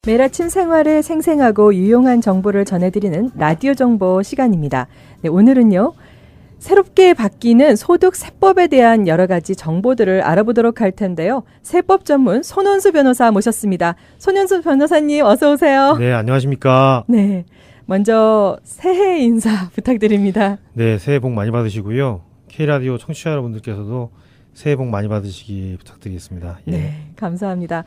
매일 아침 생활에 생생하고 유용한 정보를 전해드리는 라디오 정보 시간입니다. 네, 오늘은요. 새롭게 바뀌는 소득 세법에 대한 여러 가지 정보들을 알아보도록 할 텐데요. 세법 전문 손원수 변호사 모셨습니다. 손원수 변호사님 어서 오세요. 네, 안녕하십니까. 네, 먼저 새해 인사 부탁드립니다. 네, 새해 복 많이 받으시고요. K라디오 청취자 여러분들께서도 새해 복 많이 받으시기 부탁드리겠습니다. 예. 네, 감사합니다.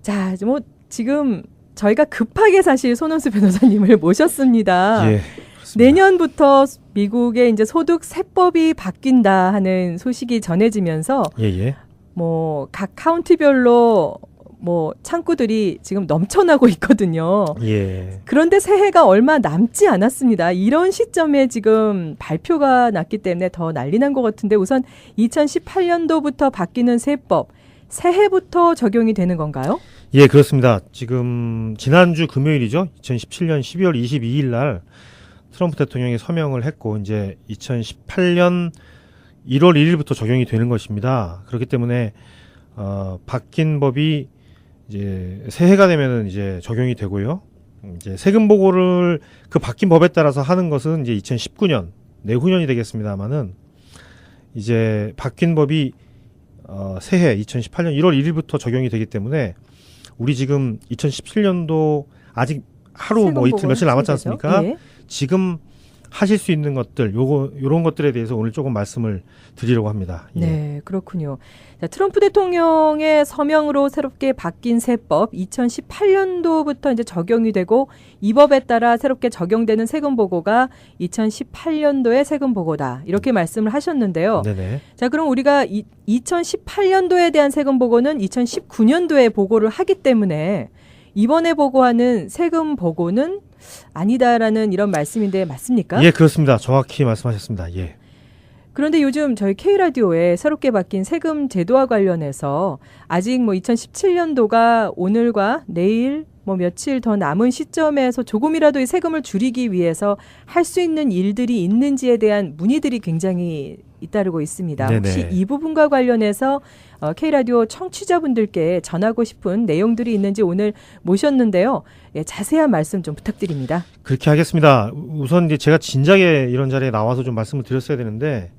자, 뭐 지금 저희가 급하게 사실 손원수 변호사님을 모셨습니다. 예, 그렇습니다. 내년부터 미국의 이제 소득 세법이 바뀐다 하는 소식이 전해지면서 예. 뭐 각 카운티별로 뭐 창구들이 지금 넘쳐나고 있거든요. 예. 그런데 새해가 얼마 남지 않았습니다. 이런 시점에 지금 발표가 났기 때문에 더 난리 난 것 같은데 우선 2018년도부터 바뀌는 세법, 새해부터 적용이 되는 건가요? 예, 그렇습니다. 지금 지난주 금요일이죠. 2017년 12월 22일 날 트럼프 대통령이 서명을 했고 이제 2018년 1월 1일부터 적용이 되는 것입니다. 그렇기 때문에 바뀐 법이 이제 새해가 되면은 이제 적용이 되고요. 이제 세금 보고를 그 바뀐 법에 따라서 하는 것은 이제 2019년 내후년이 되겠습니다만은 이제 바뀐 법이 새해 2018년 1월 1일부터 적용이 되기 때문에 우리 지금 2017년도 아직 하루 뭐 이틀 며칠 남았지 않습니까? 예. 지금 하실 수 있는 것들, 요런 것들에 대해서 오늘 조금 말씀을 드리려고 합니다. 예. 네, 그렇군요. 자, 트럼프 대통령의 서명으로 새롭게 바뀐 세법 2018년도부터 이제 적용이 되고 이 법에 따라 새롭게 적용되는 세금 보고가 2018년도의 세금 보고다. 이렇게 말씀을 하셨는데요. 네네. 자, 그럼 우리가 2018년도에 대한 세금 보고는 2019년도에 보고를 하기 때문에 이번에 보고하는 세금 보고는 아니다라는 이런 말씀인데 맞습니까? 예, 그렇습니다. 정확히 말씀하셨습니다. 예. 그런데 요즘 저희 K라디오에 새롭게 바뀐 세금 제도와 관련해서 아직 뭐 2017년도가 오늘과 내일 뭐 며칠 더 남은 시점에서 조금이라도 이 세금을 줄이기 위해서 할 수 있는 일들이 있는지에 대한 문의들이 굉장히 잇따르고 있습니다. 네네. 혹시 이 부분과 관련해서 K라디오 청취자분들께 전하고 싶은 내용들이 있는지 오늘 모셨는데요. 예, 자세한 말씀 좀 부탁드립니다. 그렇게 하겠습니다. 우선 이제 제가 진작에 이런 자리에 나와서 좀 말씀을 드렸어야 되는데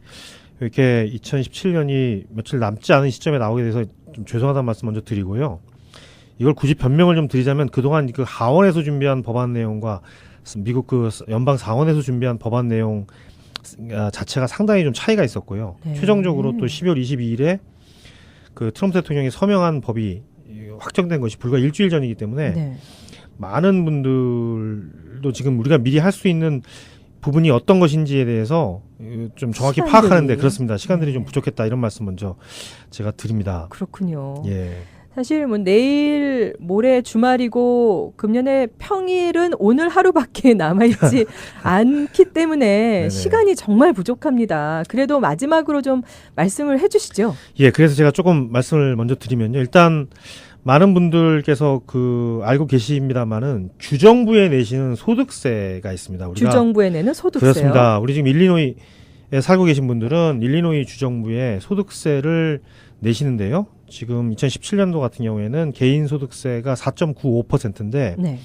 이렇게 2017년이 며칠 남지 않은 시점에 나오게 돼서 좀 죄송하다는 말씀 먼저 드리고요. 이걸 굳이 변명을 좀 드리자면 그동안 그 하원에서 준비한 법안 내용과 미국 그 연방 상원에서 준비한 법안 내용 자체가 상당히 좀 차이가 있었고요. 네. 최종적으로 또 12월 22일에 그 트럼프 대통령이 서명한 법이 확정된 것이 불과 일주일 전이기 때문에 네. 많은 분들도 지금 우리가 미리 할 수 있는 부분이 어떤 것인지에 대해서 좀 정확히 시간들이. 파악하는데 그렇습니다. 시간들이 네. 좀 부족했다 이런 말씀 먼저 제가 드립니다. 그렇군요. 예. 사실 뭐 내일 모레 주말이고 금년에 평일은 오늘 하루밖에 남아있지 않기 때문에 네네. 시간이 정말 부족합니다. 그래도 마지막으로 좀 말씀을 해주시죠. 예, 그래서 제가 조금 말씀을 먼저 드리면요. 일단 많은 분들께서 알고 계십니다만은 주정부에 내시는 소득세가 있습니다. 우리가 주정부에 내는 소득세요. 그렇습니다. 우리 지금 일리노이에 살고 계신 분들은 일리노이 주정부에 소득세를 내시는데요. 지금 2017년도 같은 경우에는 개인 소득세가 4.95%인데 네.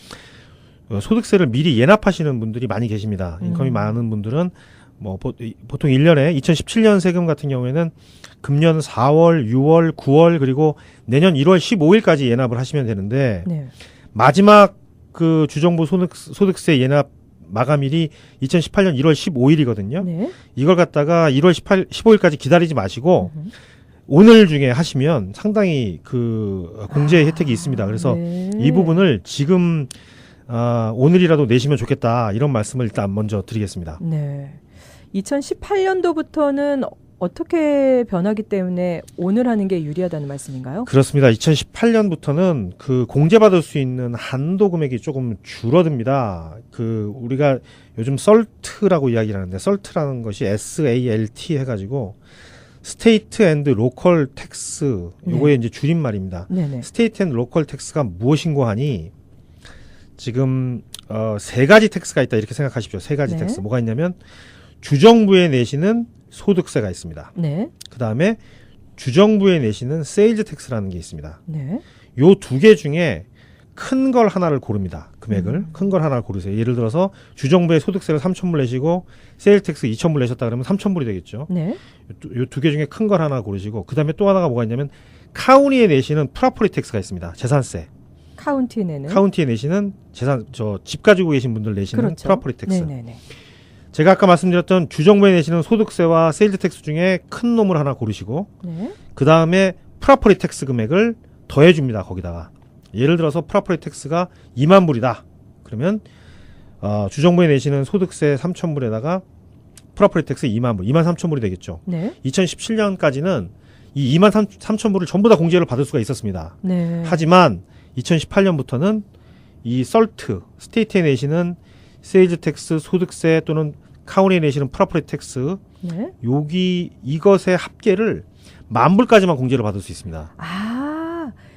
소득세를 미리 예납하시는 분들이 많이 계십니다. 인컴이 많은 분들은 뭐 보통 1년에 2017년 세금 같은 경우에는 금년 4월, 6월, 9월 그리고 내년 1월 15일까지 예납을 하시면 되는데 네. 마지막 그 주정부 소득세 예납 마감일이 2018년 1월 15일이거든요. 네. 이걸 갖다가 1월 15일까지 기다리지 마시고 오늘 중에 하시면 상당히 그 공제 혜택이 있습니다. 그래서 네. 이 부분을 지금 오늘이라도 내시면 좋겠다 이런 말씀을 일단 먼저 드리겠습니다. 네. 2018년도부터는 어떻게 변하기 때문에 오늘 하는 게 유리하다는 말씀인가요? 그렇습니다. 2018년부터는 그 공제받을 수 있는 한도 금액이 조금 줄어듭니다. 우리가 요즘 SALT라고 이야기를 하는데 SALT라는 것이 SALT 해가지고 스테이트 앤드 로컬 텍스 요거의 이제 줄임말입니다. 네네. 스테이트 앤드 로컬 텍스가 무엇인고 하니 지금 세 가지 텍스가 있다 이렇게 생각하십시오. 세 가지 네. 텍스 뭐가 있냐면 주정부에 내시는 소득세가 있습니다. 네. 그 다음에 주정부에 내시는 세일즈 텍스라는 게 있습니다. 네. 요 두 개 중에 큰 걸 하나를 고릅니다. 금액을 큰 걸 하나를 고르세요. 예를 들어서 주정부의 소득세를 3,000불 내시고 세일텍스 2,000불 내셨다 그러면 3,000불이 되겠죠. 네. 요 두 개 중에 큰 걸 하나 고르시고 그다음에 또 하나가 뭐가 있냐면 카운티에 내시는 프로퍼티 텍스가 있습니다. 재산세. 카운티 내는. 카운티에 내시는 집 가지고 계신 분들 내시는 그렇죠. 프로퍼티 텍스. 네네네. 제가 아까 말씀드렸던 주정부에 내시는 소득세와 세일즈 텍스 중에 큰 놈을 하나 고르시고 네. 그다음에 프로퍼티 텍스 금액을 더해 줍니다. 거기다가. 예를 들어서 프로퍼티 텍스가 2만 불이다. 그러면 주정부에 내시는 소득세 3,000불에다가 프로퍼티 텍스 2만 불, 2만 3,000불이 되겠죠. 네. 2017년까지는 이 2만 3,000불을 전부 다 공제를 받을 수가 있었습니다. 네. 하지만 2018년부터는 이 썰트, 스테이트에 내시는 세일즈 텍스, 소득세 또는 카운티에 내시는 프로퍼티 텍스 네. 이것의 합계를 10,000불까지만 공제를 받을 수 있습니다.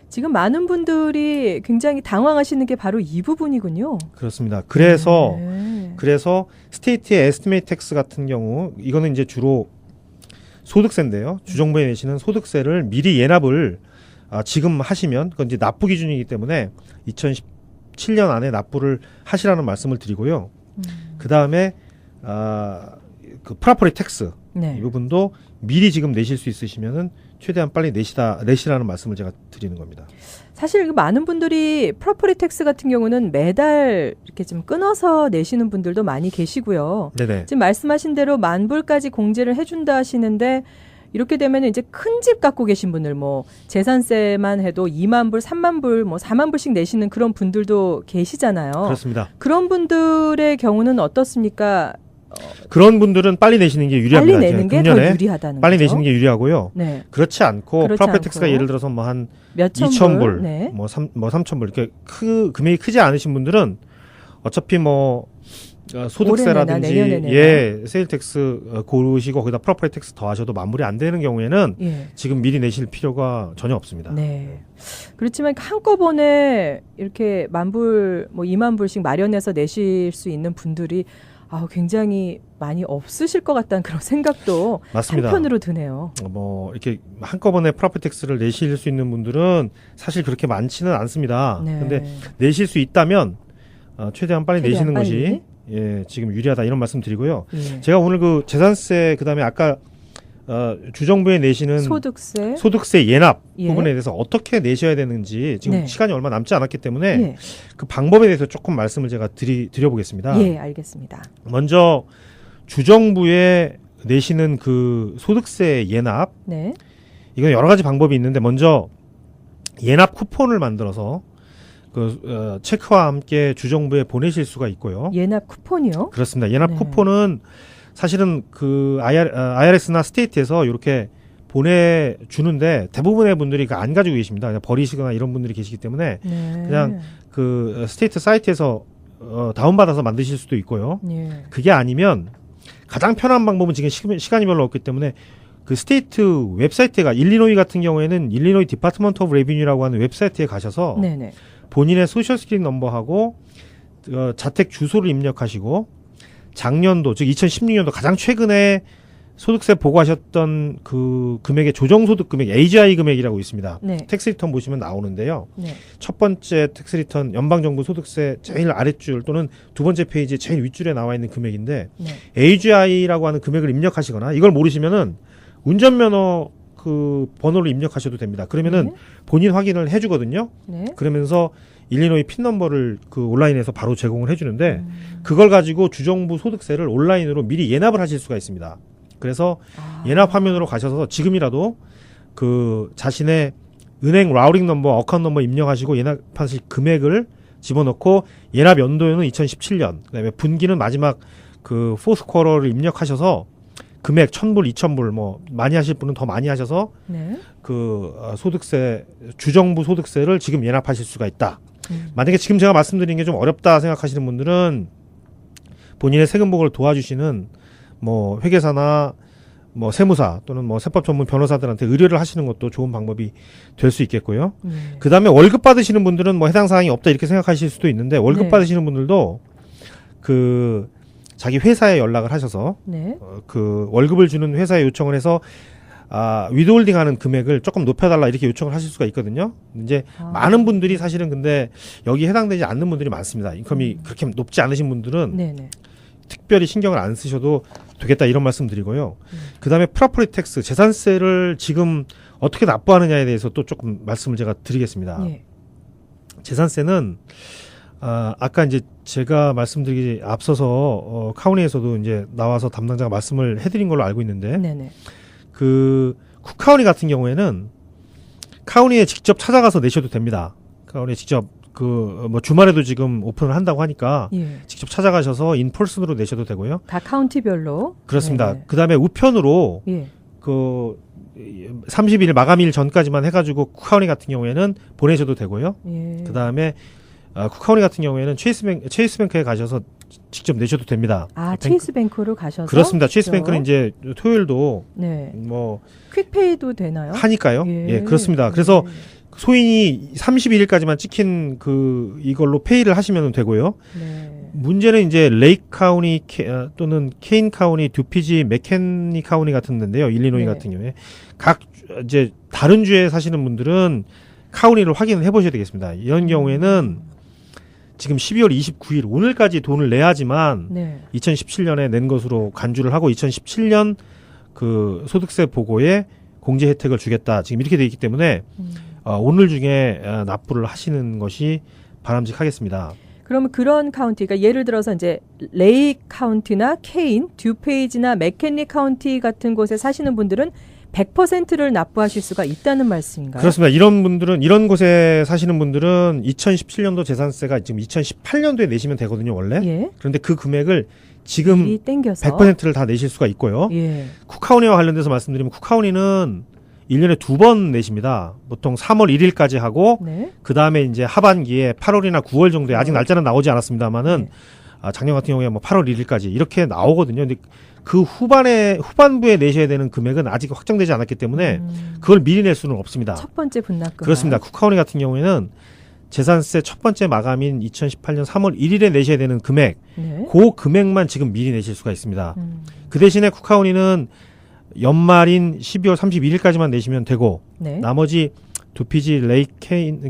지금 많은 분들이 굉장히 당황하시는 게 바로 이 부분이군요. 그렇습니다. 그래서 네. 스테이트의 에스티메이트 텍스 같은 경우 이거는 이제 주로 소득세인데요. 주정부에 내시는 소득세를 미리 예납을 지금 하시면 그건 이제 납부 기준이기 때문에 2017년 안에 납부를 하시라는 말씀을 드리고요. 그 다음에 그 프로퍼티 텍스 네. 이 부분도 미리 지금 내실 수 있으시면은 최대한 빨리 내시라는 말씀을 제가 드리는 겁니다. 사실 많은 분들이 프로퍼티 텍스 같은 경우는 매달 이렇게 좀 끊어서 내시는 분들도 많이 계시고요. 네네. 지금 말씀하신 대로 10,000불까지 공제를 해준다 하시는데 이렇게 되면 이제 큰 집 갖고 계신 분들 뭐 재산세만 해도 2만 불, 3만 불, 뭐 4만 불씩 내시는 그런 분들도 계시잖아요. 그렇습니다. 그런 분들의 경우는 어떻습니까? 그런 분들은 빨리 내시는 게 유리합니다. 빨리 내는 게 더 유리하다는 빨리 거죠. 내시는 게 유리하고요. 네. 그렇지 않고 프로퍼티 텍스가 예를 들어서 뭐 한 몇천 2,000불, 네. 뭐 3,000불 이렇게 금액이 크지 않으신 분들은 어차피 뭐 소득세라든지 올해 내나, 세일 텍스 고르시고 거기다 프로퍼티 텍스 더하셔도 만불이 안 되는 경우에는 예. 지금 미리 내실 필요가 전혀 없습니다. 네. 그렇지만 한꺼번에 이렇게 10,000불, 뭐 2만 불씩 마련해서 내실 수 있는 분들이 굉장히 많이 없으실 것 같다는 그런 생각도 맞습니다. 한편으로 드네요. 뭐 이렇게 한꺼번에 프로퍼티 텍스를 내실 수 있는 분들은 사실 그렇게 많지는 않습니다. 네. 근데 내실 수 있다면 최대한 빨리 내시는 빨리. 것이 지금 유리하다 이런 말씀 드리고요. 예. 제가 오늘 그 재산세 그다음에 아까 주정부에 내시는 소득세 예납 부분에 대해서 어떻게 내셔야 되는지 지금 네. 시간이 얼마 남지 않았기 때문에 예. 그 방법에 대해서 조금 말씀을 제가 드려보겠습니다. 예, 알겠습니다. 먼저 주정부에 내시는 그 소득세 예납 네. 이건 여러 가지 방법이 있는데 먼저 예납 쿠폰을 만들어서 그 체크와 함께 주정부에 보내실 수가 있고요. 예납 쿠폰이요? 그렇습니다. 예납 네. 쿠폰은 사실은 그 IRS나 스테이트에서 이렇게 보내주는데 대부분의 분들이 안 가지고 계십니다. 그냥 버리시거나 이런 분들이 계시기 때문에 네. 그냥 그 스테이트 사이트에서 다운받아서 만드실 수도 있고요. 예. 그게 아니면 가장 편한 방법은 지금 시간이 별로 없기 때문에 그 스테이트 웹사이트가 일리노이 같은 경우에는 일리노이 디파트먼트 오브 레비뉴라고 하는 웹사이트에 가셔서 네네. 본인의 소셜 스크린 넘버하고 자택 주소를 입력하시고 작년도 즉 2016년도 가장 최근에 소득세 보고하셨던 그 금액의 조정소득 금액 AGI 금액이라고 있습니다. 네. 텍스 리턴 보시면 나오는데요. 네. 첫 번째 텍스 리턴 연방정부 소득세 제일 아랫줄 또는 두 번째 페이지 제일 윗줄에 나와 있는 금액인데 네. AGI라고 하는 금액을 입력하시거나 이걸 모르시면은 운전면허 그 번호를 입력하셔도 됩니다. 그러면은 네. 본인 확인을 해주거든요. 네. 그러면서 일리노이 핀 넘버를 그 온라인에서 바로 제공을 해주는데 그걸 가지고 주정부 소득세를 온라인으로 미리 예납을 하실 수가 있습니다. 그래서 예납 화면으로 가셔서 지금이라도 그 자신의 은행 라우링 넘버, 어카운트 넘버 입력하시고 예납하실 금액을 집어넣고 예납 연도는 2017년, 그다음에 분기는 마지막 그 포스 쿼터를 입력하셔서 금액 1,000불, 2,000불 뭐 많이 하실 분은 더 많이 하셔서 네. 그 소득세 주정부 소득세를 지금 예납하실 수가 있다. 만약에 지금 제가 말씀드린 게 좀 어렵다 생각하시는 분들은 본인의 세금 보고를 도와주시는 뭐 회계사나 뭐 세무사 또는 뭐 세법 전문 변호사들한테 의뢰를 하시는 것도 좋은 방법이 될 수 있겠고요. 그 다음에 월급 받으시는 분들은 뭐 해당 사항이 없다 이렇게 생각하실 수도 있는데 월급 네. 받으시는 분들도 그 자기 회사에 연락을 하셔서 네. 그 월급을 주는 회사에 요청을 해서 위드홀딩하는 금액을 조금 높여달라 이렇게 요청을 하실 수가 있거든요. 이제 많은 분들이 사실은 근데 여기 해당되지 않는 분들이 많습니다. 인컴이 그렇게 높지 않으신 분들은 네네. 특별히 신경을 안 쓰셔도 되겠다 이런 말씀 드리고요. 그다음에 프로퍼티 텍스 재산세를 지금 어떻게 납부하느냐에 대해서 또 조금 말씀을 제가 드리겠습니다. 예. 재산세는 아까 이제 제가 말씀드리기 앞서서 카운티에서도 이제 나와서 담당자가 말씀을 해드린 걸로 알고 있는데 네네. 그 쿡카운티 같은 경우에는 카운티에 직접 찾아가서 내셔도 됩니다. 카운티에 직접 뭐 주말에도 지금 오픈을 한다고 하니까 예. 직접 찾아가셔서 인펄슨으로 내셔도 되고요. 다 카운티별로. 그렇습니다. 네네. 그다음에 우편으로 예. 그 30일 마감일 전까지만 해가지고 쿡카운티 같은 경우에는 보내셔도 되고요. 예. 그다음에 쿡카운티 같은 경우에는 체이스뱅크에 가셔서 직접 내셔도 됩니다. 체이스뱅크로 가셔서. 그렇습니다. 체이스뱅크는 이제 토요일도 네. 뭐 퀵페이도 되나요? 하니까요. 예. 예, 그렇습니다. 그래서 소인이 31일까지만 찍힌 이걸로 페이를 하시면 되고요. 네. 문제는 이제 레이크 카운티 또는 케인 카운티, 듀피지, 맥케니 카운티 같은 데인데요. 일리노이 네. 같은 경우에 각 이제 다른 주에 사시는 분들은 카운티를 확인을 해보셔야 되겠습니다. 이런 경우에는 지금 12월 29일 오늘까지 돈을 내야지만 네. 2017년에 낸 것으로 간주를 하고 2017년 그 소득세 보고에 공제 혜택을 주겠다. 지금 이렇게 돼 있기 때문에 오늘 중에 납부를 하시는 것이 바람직하겠습니다. 그러면 그런 카운티가 예를 들어서 이제 레이크 카운티나 케인, 듀페이지나 맥켄리 카운티 같은 곳에 사시는 분들은 100%를 납부하실 수가 있다는 말씀인가요? 그렇습니다. 이런 곳에 사시는 분들은 2017년도 재산세가 지금 2018년도에 내시면 되거든요, 원래. 예. 그런데 그 금액을 지금 미리 땡겨서 100%를 다 내실 수가 있고요. 예. 쿡카운티와 관련돼서 말씀드리면 쿡카운티는 1년에 2번 내십니다. 보통 3월 1일까지 하고 네. 그다음에 이제 하반기에 8월이나 9월 정도에 아직 날짜는 나오지 않았습니다만은 네. 작년 같은 경우에 뭐 8월 1일까지 이렇게 나오거든요. 근데 그 후반부에 내셔야 되는 금액은 아직 확정되지 않았기 때문에 그걸 미리 낼 수는 없습니다. 첫 번째 분납금. 그렇습니다. 쿡카운티 같은 경우에는 재산세 첫 번째 마감인 2018년 3월 1일에 내셔야 되는 금액, 네. 그 금액만 지금 미리 내실 수가 있습니다. 그 대신에 쿡카운티는 연말인 12월 31일까지만 내시면 되고 네. 나머지 두피지, 레이크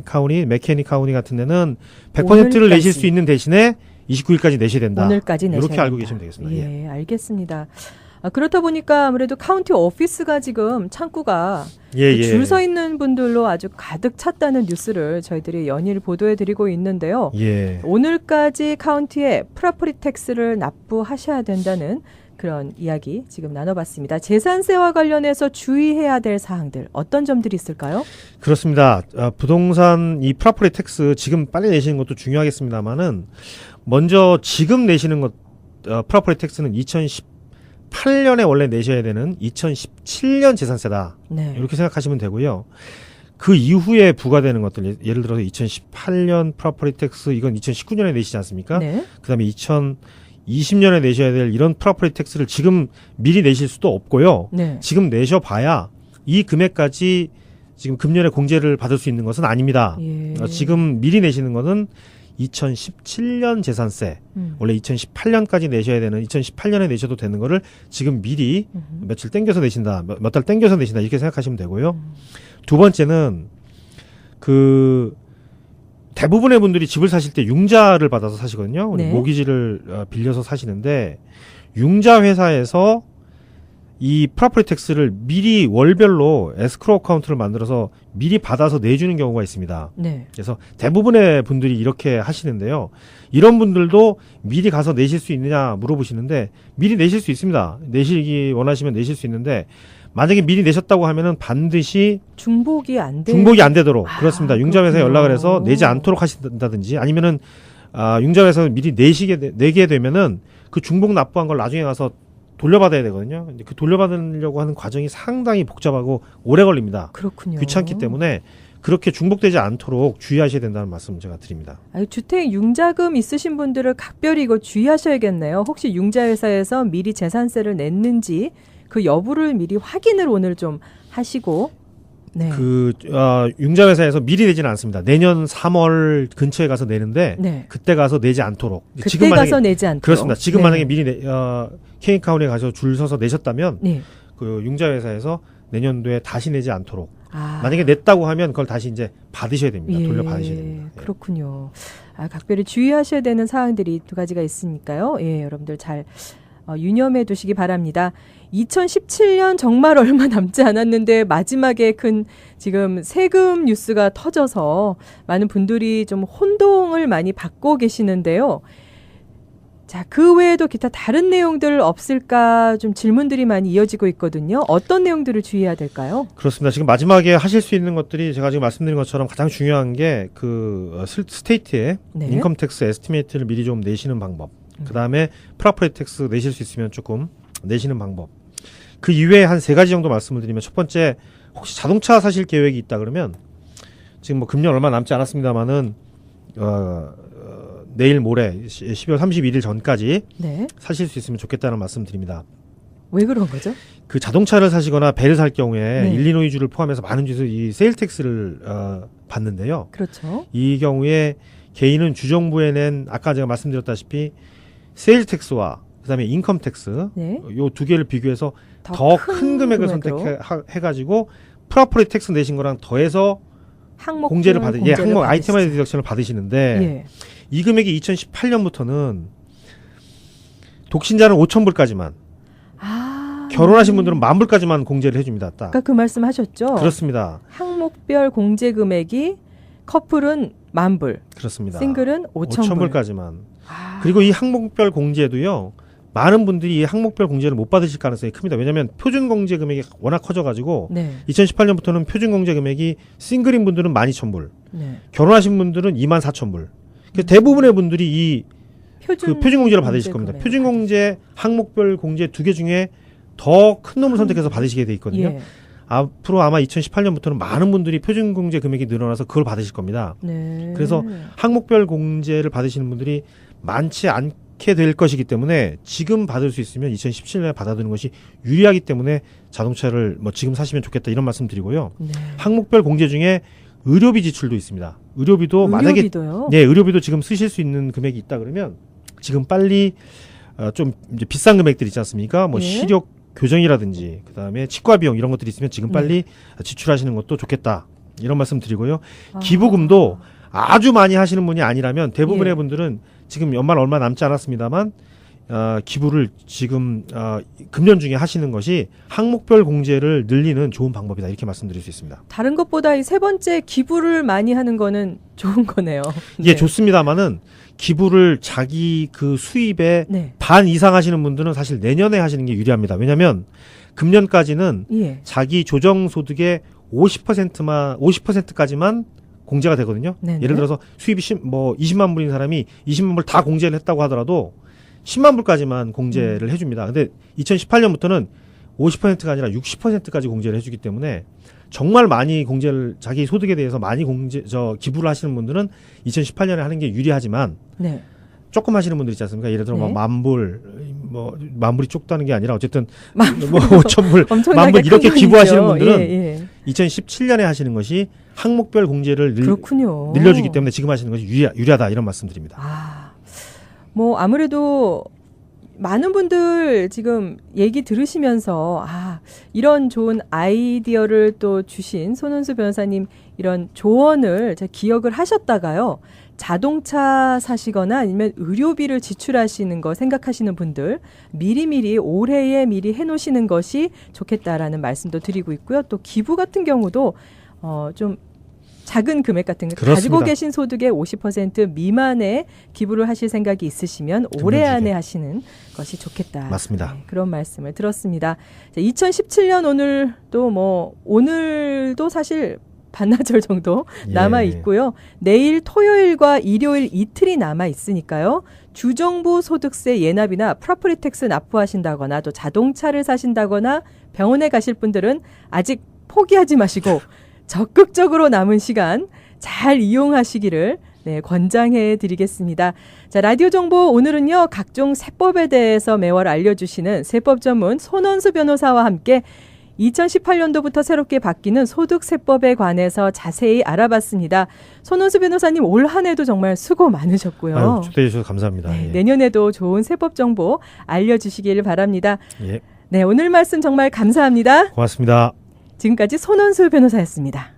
카운티, 맥케니 카운티 같은 데는 100%를 오늘까지. 내실 수 있는 대신에 29일까지 내셔야 된다. 오늘까지 내셔야 이렇게 알고 된다. 계시면 되겠습니다. 예. 예, 알겠습니다. 그렇다 보니까 아무래도 카운티 오피스가 지금 창구가 줄 서 있는 분들로 아주 가득 찼다는 뉴스를 저희들이 연일 보도해드리고 있는데요. 예. 오늘까지 카운티에 프로퍼티 텍스를 납부하셔야 된다는 그런 이야기 지금 나눠봤습니다. 재산세와 관련해서 주의해야 될 사항들 어떤 점들이 있을까요? 그렇습니다. 부동산 이 프로퍼티 텍스 지금 빨리 내시는 것도 중요하겠습니다만은 먼저 지금 내시는 것 프로퍼티 텍스는 2018년에 원래 내셔야 되는 2017년 재산세다. 네. 이렇게 생각하시면 되고요. 그 이후에 부과되는 것들 예를 들어서 2018년 프로퍼티 텍스 이건 2019년에 내시지 않습니까? 네. 그다음에 2020년에 내셔야 될 이런 프로퍼티 텍스를 지금 미리 내실 수도 없고요. 네. 지금 내셔봐야 이 금액까지 지금 금년에 공제를 받을 수 있는 것은 아닙니다. 예. 지금 미리 내시는 것은 2017년 재산세 원래 2018년까지 내셔야 되는 2018년에 내셔도 되는 거를 지금 미리 며칠 땡겨서 내신다, 몇 달 땡겨서 내신다 이렇게 생각하시면 되고요. 두 번째는 그 대부분의 분들이 집을 사실 때 융자를 받아서 사시거든요. 네. 모기지를 빌려서 사시는데 융자 회사에서 이 프로퍼티 텍스를 미리 월별로 에스크로우 어카운트를 만들어서 미리 받아서 내주는 경우가 있습니다. 네. 그래서 대부분의 분들이 이렇게 하시는데요. 이런 분들도 미리 가서 내실 수 있느냐 물어보시는데 미리 내실 수 있습니다. 내시기 원하시면 내실 수 있는데 만약에 미리 내셨다고 하면은 반드시 중복이 안 되도록 그렇습니다. 융자회사에 연락을 해서 내지 않도록 하신다든지 아니면은 융자회사에서 미리 내게 되면은 그 중복 납부한 걸 나중에 가서 돌려받아야 되거든요. 근데 그 돌려받으려고 하는 과정이 상당히 복잡하고 오래 걸립니다. 그렇군요. 귀찮기 때문에 그렇게 중복되지 않도록 주의하셔야 된다는 말씀 제가 드립니다. 주택 융자금 있으신 분들을 각별히 이거 주의하셔야겠네요. 혹시 융자회사에서 미리 재산세를 냈는지 그 여부를 미리 확인을 오늘 좀 하시고. 네. 융자회사에서 미리 내지는 않습니다. 내년 3월 근처에 가서 내는데 네. 그때 가서 내지 않도록. 그때 지금 가서 내지 않도록. 그렇습니다. 지금 네. 만약에 미리 케인 카운티에 가서 줄 서서 내셨다면 네. 그 융자회사에서 내년도에 다시 내지 않도록. 아. 만약에 냈다고 하면 그걸 다시 이제 받으셔야 됩니다. 예, 돌려받으셔야 됩니다. 예. 그렇군요. 각별히 주의하셔야 되는 사항들이 두 가지가 있으니까요. 예, 여러분들 잘 유념해 두시기 바랍니다. 2017년 정말 얼마 남지 않았는데 마지막에 큰 지금 세금 뉴스가 터져서 많은 분들이 좀 혼동을 많이 받고 계시는데요. 자, 그 외에도 기타 다른 내용들 없을까 좀 질문들이 많이 이어지고 있거든요. 어떤 내용들을 주의해야 될까요? 그렇습니다. 지금 마지막에 하실 수 있는 것들이 제가 지금 말씀드린 것처럼 가장 중요한 게 그 스테이트의 네. 인컴 텍스 에스티메이트를 미리 좀 내시는 방법. 그다음에 프로퍼티 텍스 내실 수 있으면 조금 내시는 방법. 그 이외에 한 3가지 정도 말씀을 드리면 첫 번째 혹시 자동차 사실 계획이 있다 그러면 지금 뭐 금년 얼마 남지 않았습니다만은 내일 모레 12월 31일 전까지 네. 사실 수 있으면 좋겠다는 말씀 드립니다. 왜 그런 거죠? 그 자동차를 사시거나 배를 살 경우에 네. 일리노이주를 포함해서 많은 주에서 이 세일 텍스를 받는데요. 그렇죠. 이 경우에 개인은 주정부에 낸 아까 제가 말씀드렸다시피 세일 텍스와 그다음에 인컴 텍스 네. 요 두 개를 비교해서 더 큰 금액을 선택해가지고 프로퍼티 텍스 내신 거랑 더해서 공제를 항목 아이템화이드 디덕션을 받으시는데 예. 이 금액이 2018년부터는 독신자는 5,000불까지만 결혼하신 분들은 10,000불까지만 공제를 해줍니다. 딱. 아까 그 말씀 하셨죠? 그렇습니다. 항목별 공제 금액이 커플은 10,000불, 그렇습니다. 싱글은 5,000불. 5,000불까지만. 그리고 이 항목별 공제도요. 많은 분들이 이 항목별 공제를 못 받으실 가능성이 큽니다. 왜냐하면 표준 공제 금액이 워낙 커져가지고 네. 2018년부터는 표준 공제 금액이 싱글인 분들은 12,000불, 네. 결혼하신 분들은 24,000불. 대부분의 분들이 이 표준 공제를 받으실 겁니다. 표준 공제, 항목별 공제 2개 중에 더 큰 놈을 선택해서 받으시게 돼 있거든요. 예. 앞으로 아마 2018년부터는 많은 분들이 표준 공제 금액이 늘어나서 그걸 받으실 겁니다. 네. 그래서 항목별 공제를 받으시는 분들이 많지 않게 될 것이기 때문에 지금 받을 수 있으면 2017년에 받아두는 것이 유리하기 때문에 자동차를 뭐 지금 사시면 좋겠다 이런 말씀 드리고요. 네. 항목별 공제 중에 의료비 지출도 있습니다. 의료비도 만약에 의료비도요? 네, 의료비도 지금 쓰실 수 있는 금액이 있다 그러면 지금 빨리 좀 이제 비싼 금액들 있지 않습니까? 뭐 예. 시력 교정이라든지 그다음에 치과 비용 이런 것들이 있으면 지금 빨리 지출하시는 것도 좋겠다. 이런 말씀 드리고요. 기부금도 아주 많이 하시는 분이 아니라면 대부분의 예. 분들은 지금 연말 얼마 남지 않았습니다만 기부를 지금 금년 중에 하시는 것이 항목별 공제를 늘리는 좋은 방법이다. 이렇게 말씀드릴 수 있습니다. 다른 것보다 이 세 번째 기부를 많이 하는 거는 좋은 거네요. 예, 좋습니다만은 기부를 자기 그 수입의 네. 반 이상 하시는 분들은 사실 내년에 하시는 게 유리합니다. 왜냐하면 금년까지는 예. 자기 조정 소득의 50%까지만 공제가 되거든요. 네네. 예를 들어서 수입이 20만 불인 사람이 20만 불 다 공제를 했다고 하더라도 10만 불까지만 공제를 해줍니다. 근데 2018년부터는 50%가 아니라 60%까지 공제를 해주기 때문에 정말 많이 공제를 자기 소득에 대해서 많이 기부를 하시는 분들은 2018년에 하는 게 유리하지만 네. 조금 하시는 분들 있지 않습니까? 예를 들어 네. 만불이 쪽다는 게 아니라 어쨌든 5,000불, 엄청나게 10,000불 이렇게 큰 기부하시는 돈이죠. 분들은 예, 2017년에 하시는 것이 항목별 공제를 그렇군요. 늘려주기 때문에 지금 하시는 것이 유리하다 이런 말씀드립니다. 뭐 아무래도 많은 분들 지금 얘기 들으시면서 이런 좋은 아이디어를 또 주신 손은수 변호사님 이런 조언을 제가 기억을 하셨다가요. 자동차 사시거나 아니면 의료비를 지출하시는 거 생각하시는 분들 미리미리 올해에 미리 해놓으시는 것이 좋겠다라는 말씀도 드리고 있고요. 또 기부 같은 경우도 좀 작은 금액 같은 거 그렇습니다. 가지고 계신 소득의 50% 미만의 기부를 하실 생각이 있으시면 올해 안에 하시는 것이 좋겠다. 맞습니다. 네, 그런 말씀을 들었습니다. 자, 2017년 오늘도 사실 반나절 정도 남아 있고요. 내일 토요일과 일요일 이틀이 남아 있으니까요. 주정부 소득세 예납이나 프로퍼티 텍스 납부하신다거나 또 자동차를 사신다거나 병원에 가실 분들은 아직 포기하지 마시고 적극적으로 남은 시간 잘 이용하시기를 권장해 드리겠습니다. 자, 라디오 정보 오늘은요. 각종 세법에 대해서 매월 알려주시는 세법 전문 손원수 변호사와 함께 2018년도부터 새롭게 바뀌는 소득세법에 관해서 자세히 알아봤습니다. 손원수 변호사님 올 한 해도 정말 수고 많으셨고요. 초대해 주셔서 감사합니다. 네, 내년에도 좋은 세법 정보 알려주시길 바랍니다. 예. 네, 오늘 말씀 정말 감사합니다. 고맙습니다. 지금까지 손원수 변호사였습니다.